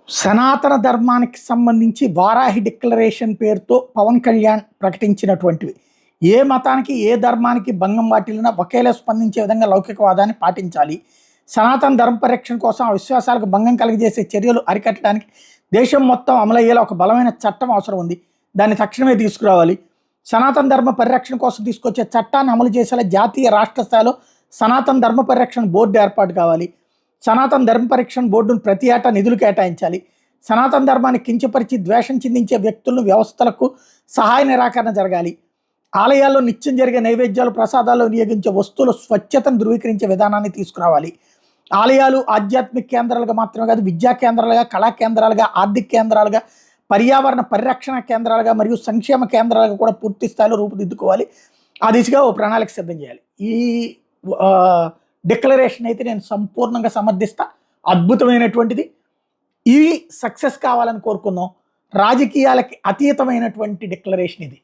సనాతన ధర్మానికి సంబంధించి వారాహి డిక్లరేషన్ పేరుతో పవన్ కళ్యాణ్ ప్రకటించినటువంటివి ఏ మతానికి ఏ ధర్మానికి భంగం వాటిల్లినా ఒకేలా స్పందించే విధంగా లౌకికవాదాన్ని పాటించాలి. సనాతన ధర్మ పరిరక్షణ కోసం ఆ విశ్వాసాలకు భంగం కలిగజేసే చర్యలు అరికట్టడానికి దేశం మొత్తం అమలయ్యేలా ఒక బలమైన చట్టం అవసరం ఉంది. దాన్ని తక్షణమే తీసుకురావాలి. సనాతన ధర్మ పరిరక్షణ కోసం తీసుకొచ్చే చట్టాన్ని అమలు చేసేలా జాతీయ రాష్ట్ర స్థాయిలో సనాతన ధర్మ పరిరక్షణ బోర్డు ఏర్పాటు కావాలి. సనాతన ధర్మ పరిరక్షణ బోర్డును ప్రతి ఏటా నిధులు కేటాయించాలి. సనాతన ధర్మాన్ని కించపరిచి ద్వేషం చిందించే వ్యక్తులను వ్యవస్థలకు సహాయ నిరాకరణ జరగాలి. ఆలయాల్లో నిత్యం జరిగే నైవేద్యాలు ప్రసాదాల్లో వినియోగించే వస్తువుల స్వచ్ఛతను ధృవీకరించే విధానాన్ని తీసుకురావాలి. ఆలయాలు ఆధ్యాత్మిక కేంద్రాలుగా మాత్రమే కాదు, విద్యా కేంద్రాలుగా, కళా కేంద్రాలుగా, ఆర్థిక కేంద్రాలుగా, పర్యావరణ పరిరక్షణ కేంద్రాలుగా మరియు సంక్షేమ కేంద్రాలుగా కూడా పూర్తి స్థాయిలో రూపుదిద్దుకోవాలి. ఆ దిశగా ఓ ప్రణాళిక సిద్ధం చేయాలి. ఈ డిక్లరేషన్ అయితే నేను సంపూర్ణంగా సమర్థిస్తా. అద్భుతమైనటువంటిది. ఇవి సక్సెస్ కావాలని కోరుకుందాం. రాజకీయాలకి అతీతమైనటువంటి డిక్లరేషన్ ఇది.